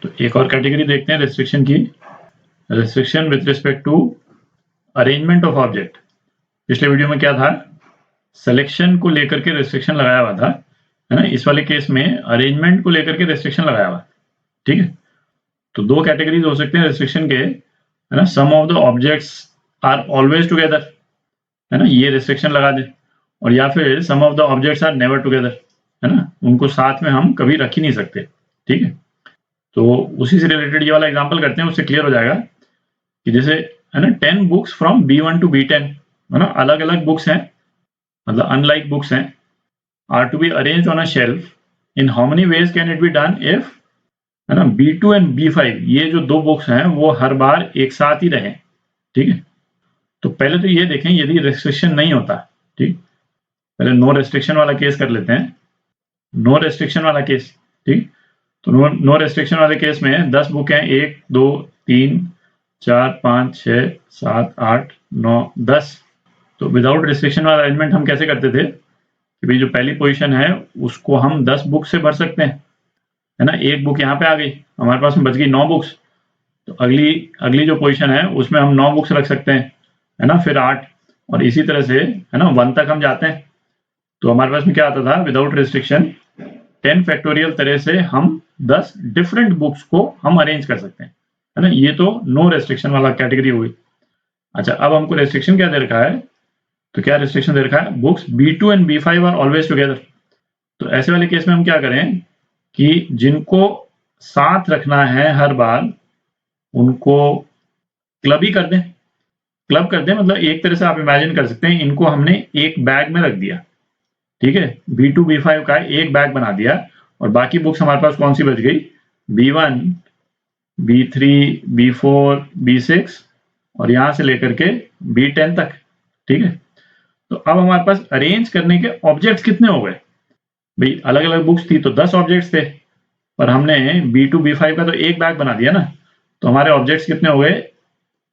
तो एक और कैटेगरी देखते हैं रेस्ट्रिक्शन की, restriction with respect to arrangement of object. पिछले वीडियो में क्या था, सिलेक्शन को लेकर के रेस्ट्रिक्शन लगाया हुआ था, है ना। इस वाले केस में अरेंजमेंट को लेकर के रेस्ट्रिक्शन लगाया हुआ, ठीक है। तो दो कैटेगरीज हो सकते हैं रेस्ट्रिक्शन के, है ना। Some of the objects are always together, है ना, ये रेस्ट्रिक्शन लगा दे, और या फिर some of the objects are never together, है ना, उनको साथ में हम कभी रख ही नहीं सकते, ठीक है। तो उसी से रिलेटेड ये वाला एग्जांपल करते हैं, उससे क्लियर हो जाएगा कि जैसे, है ना, 10 books from B1 to B10, है ना, अलग अलग बुक्स हैं, मतलब अनलाइक बुक्स हैं, are to be arranged on a shelf, in how many ways can it be done if, है ना, B2 एंड B5 ये जो दो बुक्स हैं वो हर बार एक साथ ही रहें, ठीक है। तो पहले तो ये देखें यदि रेस्ट्रिक्शन नहीं होता, ठीक, पहले नो रेस्ट्रिक्शन वाला केस कर लेते हैं, नो रेस्ट्रिक्शन वाला केस, ठीक। तो नो रेस्ट्रिक्शन वाले केस में 10 बुक हैं, 1 2 3 4 5 6 7 8 9 10। तो विदाउट रेस्ट्रिक्शन वाला अरेंजमेंट हम कैसे करते थे कि भाई जो पहली पोजीशन है उसको हम 10 बुक से भर सकते हैं, है ना। एक बुक यहाँ पे आ गई, हमारे पास में बच गई 9 बुक्स, तो अगली जो पोजीशन है उसमें हम 9 बुक्स रख सकते हैं, है ना, फिर 8, और इसी तरह से, है ना, 1 तक हम जाते हैं। तो हमारे पास में क्या आता था, विदाउट रेस्ट्रिक्शन 10 फैक्टोरियल तरह से हम 10 डिफरेंट बुक्स को हम अरेंज कर सकते हैं, है ना। ये तो नो रेस्ट्रिक्शन वाला कैटेगरी हुई। अच्छा, अब हमको रेस्ट्रिक्शन क्या दे रखा है, तो क्या रेस्ट्रिक्शन दे रखा है, books B2 and B5 are always together. तो ऐसे वाले केस में हम क्या करें कि जिनको साथ रखना है हर बार उनको क्लब ही कर दें। क्लब कर दें मतलब एक तरह से आप इमेजिन कर सकते हैं, इनको हमने एक बैग में रख दिया, ठीक है। B2 B5 का एक बैग बना दिया, और बाकी बुक्स हमारे पास कौन सी बच गई, B1 B3 B4 B6 और यहां से लेकर के B10 तक, ठीक है। तो अब हमारे पास अरेंज करने के ऑब्जेक्ट्स कितने हो गए, भाई अलग अलग बुक्स थी तो 10 ऑब्जेक्ट्स थे, पर हमने B2 B5 का तो एक बैग बना दिया ना, तो हमारे ऑब्जेक्ट्स कितने हो गए,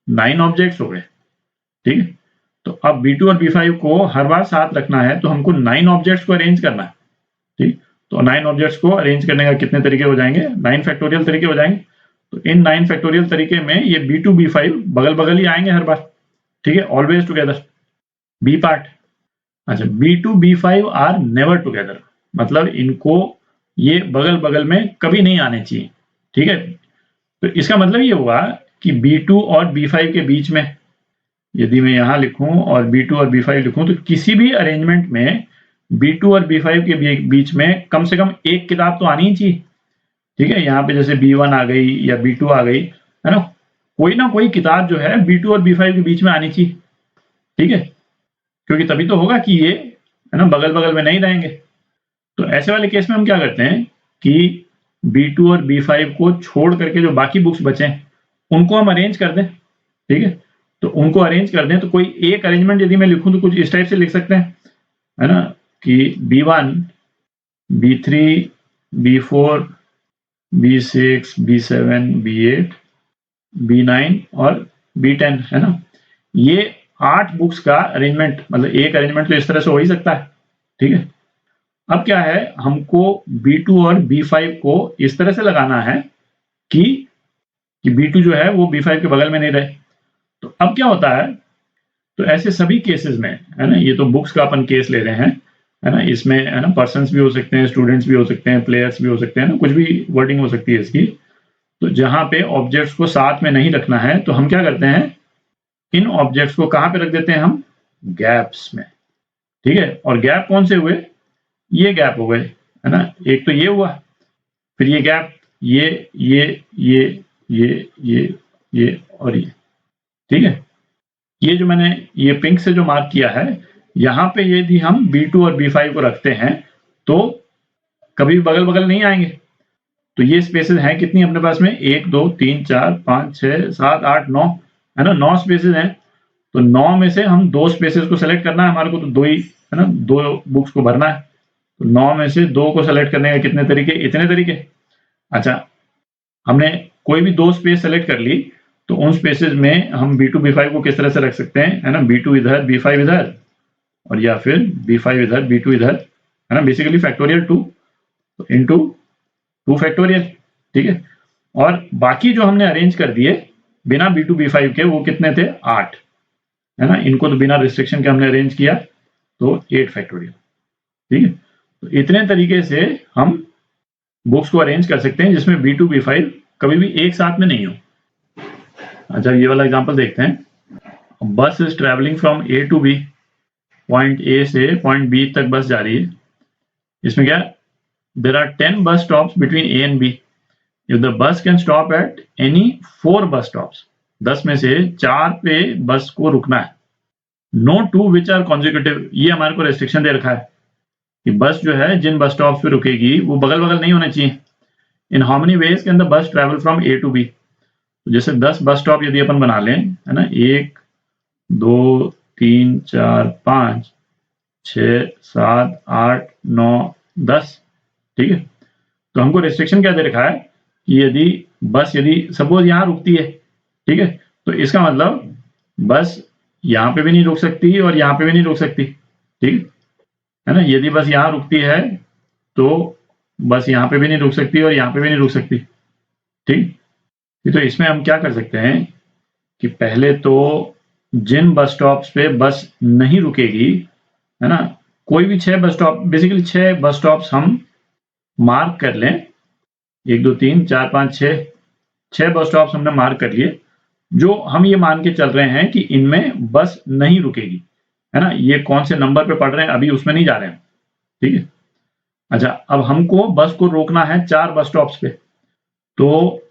9 ऑब्जेक्ट्स हो गए, ठीक है। तो अब B2 और B5 को हर बार साथ रखना है तो हमको 9 ऑब्जेक्ट्स को अरेंज करना है, ठीक। तो 9 ऑब्जेक्ट्स को अरेंज करने का कितने तरीके हो जाएंगे, 9 फैक्टोरियल तरीके हो जाएंगे। तो इन 9 फैक्टोरियल तरीके में ये B2 B5 बगल बगल ही आएंगे हर बार, ठीक है, ऑलवेज टुगेदर। बी पार्ट, अच्छा, B2 B5 are never together, मतलब इनको ये बगल बगल में कभी नहीं आने चाहिए, ठीक है। तो इसका मतलब ये हुआ कि B2 और B5 के बीच में यदि मैं यहां लिखूं और B2 और B5 लिखूं तो किसी भी अरेंजमेंट में B2 और B5 के बीच में कम से कम एक किताब तो आनी ही चाहिए, ठीक है। यहाँ पे जैसे B1 आ गई या B2 आ गई, है ना कोई किताब जो है B2 और B5 के बीच में आनी चाहिए, ठीक है, क्योंकि तभी तो होगा कि ये, है ना, बगल बगल में नहीं रहेंगे। तो ऐसे वाले केस में हम क्या करते हैं कि B2 और B5 को छोड़ करके जो बाकी बुक्स बचे उनको हम अरेंज कर दें, ठीक है। तो उनको अरेंज कर दें तो कोई एक अरेंजमेंट यदि मैं लिखूं तो कुछ इस टाइप से लिख सकते हैं, है ना, कि B1 B3 B4 B6 B7 B8 B9 और B10, है ना। ये 8 बुक्स का अरेंजमेंट, मतलब एक अरेंजमेंट तो इस तरह से हो ही सकता है, ठीक है। अब क्या है, हमको B2 और B5 को इस तरह से लगाना है कि B2 जो है वो B5 के बगल में नहीं रहे। तो अब क्या होता है, तो ऐसे सभी केसेस में, है ना, ये तो बुक्स का अपन केस ले रहे हैं, है ना, इसमें, है ना, पर्सन्स भी हो सकते हैं, स्टूडेंट्स भी हो सकते हैं, प्लेयर्स भी हो सकते हैं ना, कुछ भी वर्डिंग हो सकती है इसकी। तो जहां पे ऑब्जेक्ट्स को साथ में नहीं रखना है तो हम क्या करते हैं, इन ऑब्जेक्ट्स को कहां पे रख देते हैं, हम गैप्स में, ठीक है। और गैप कौन से हुए, ये गैप हो गए, है ना, एक तो ये हुआ, फिर ये गैप, ये और ये, ठीक है। ये जो मैंने ये पिंक से जो मार्क किया है, यहाँ पे यदि हम B2 और B5 को रखते हैं तो कभी बगल बगल नहीं आएंगे। तो ये स्पेसेस हैं कितनी अपने पास में, 1 2 3 4 5 6 7 8 9, है ना, 9 स्पेसेस हैं। तो 9 में से हम 2 स्पेसेस को सेलेक्ट करना है हमारे को, तो 2 ही, है ना, 2 बुक्स को भरना है। तो 9 में से 2 को सेलेक्ट करने के कितने तरीके, इतने तरीके। अच्छा, हमने कोई भी 2 स्पेस सेलेक्ट कर ली तो उन स्पेसेस में हम B2 B5 को किस तरह से रख सकते हैं, है ना, B2 इधर B5 इधर, और या फिर B5 इधर B2 इधर, है ना, बेसिकली फैक्टोरियल 2 इनटू 2 फैक्टोरियल, ठीक है। और बाकी जो हमने अरेंज कर दिए बिना B2 B5 के वो कितने थे 8, है ना। इनको तो बिना रिस्ट्रिक्शन के हमने अरेंज किया तो 8 फैक्टोरियल, ठीक है। तो इतने तरीके से हम बुक्स को अरेंज कर सकते हैं जिसमें B2 B5 कभी भी एक साथ में नहीं हो। अच्छा ये वाला एग्जांपल देखते हैं। बस is travelling from A to B, point A से पॉइंट B तक बस जा रही है। इसमें क्या, there are 10 bus stops between A and B। If the bus can stop at any 4 bus stops, 10 में से 4 पे बस को रुकना है। No two which are consecutive, ये हमारे को रेस्ट्रिक्शन दे रखा है कि बस जो है जिन बस स्टॉप्स पे रुकेगी वो बगल बगल नहीं होने चाहिए। इन how many ways can the bus travel from A to B। जैसे 10 बस स्टॉप यदि अपन बना लें, है ना, 1 2 3 4 5 6 7 8 9 10, ठीक है। तो हमको रेस्ट्रिक्शन क्या दे रखा है कि यदि सपोज यहाँ रुकती है, ठीक है, तो इसका मतलब बस यहाँ पे भी नहीं रुक सकती और यहाँ पे भी नहीं रुक सकती, ठीक है ना। यदि बस यहाँ रुकती है तो बस यहाँ पे भी नहीं रुक सकती और यहाँ पे भी नहीं रुक सकती, ठीक। तो इसमें हम क्या कर सकते हैं कि पहले तो जिन बस स्टॉप्स पे बस नहीं रुकेगी, है ना, कोई भी 6 bus stop, basically 6 bus stops हम मार्क कर लें। 1 2 3 4 5 6 बस स्टॉप्स हमने मार्क कर लिए जो हम ये मान के चल रहे हैं कि इनमें बस नहीं रुकेगी, है ना। ये कौन से नंबर पे पढ़ रहे हैं अभी उसमें नहीं जा रहे हैं, ठीक है। अच्छा अब हमको बस को रोकना है 4 बस स्टॉप्स पे। तो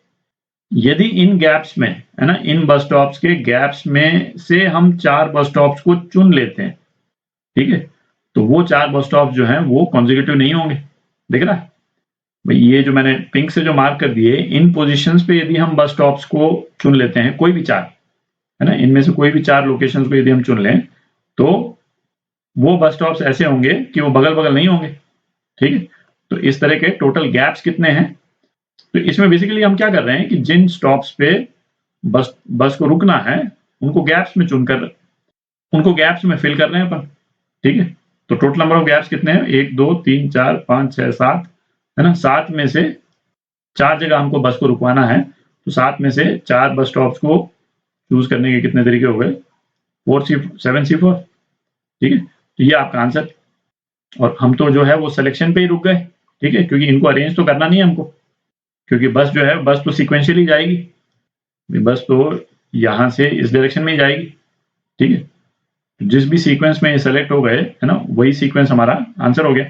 यदि इन गैप्स में, है ना, इन बस स्टॉप्स के गैप्स में से हम 4 बस स्टॉप्स को चुन लेते हैं, ठीक है, तो वो 4 बस स्टॉप्स जो हैं वो कॉन्जिक्यूटिव नहीं होंगे। दिख रहा है भाई, ये जो मैंने पिंक से जो मार्क कर दिए इन पोजीशंस पे यदि हम बस स्टॉप्स को चुन लेते हैं, कोई भी 4, है ना, इनमें से कोई भी 4 लोकेशंस को यदि हम चुन लें तो वो बस स्टॉप्स ऐसे होंगे कि वो बगल बगल नहीं होंगे, ठीक है। तो इस तरह के टोटल गैप्स कितने हैं, तो इसमें बेसिकली हम क्या कर रहे हैं कि जिन स्टॉप्स पे बस को रुकना है उनको गैप्स में चुनकर उनको गैप्स में फिल कर रहे हैं अपन, ठीक है। तो टोटल नंबर ऑफ गैप्स कितने हैं, 1 2 3 4 5 6 7, है ना। 7 में से 4 जगह हमको बस को रुकवाना है, तो 7 में से 4 बस स्टॉप्स को चूज करने के कितने तरीके हो गए, 7C4, ठीक है। तो ये आपका आंसर। और हम तो जो है वो सिलेक्शन पे ही रुक गए, ठीक है, क्योंकि इनको अरेंज तो करना नहीं है हमको, क्योंकि बस जो है बस तो सीक्वेंशियली जाएगी, बस तो यहाँ से इस डायरेक्शन में ही जाएगी, ठीक है। जिस भी सीक्वेंस में ये सेलेक्ट हो गए, है ना, वही सीक्वेंस हमारा आंसर हो गया।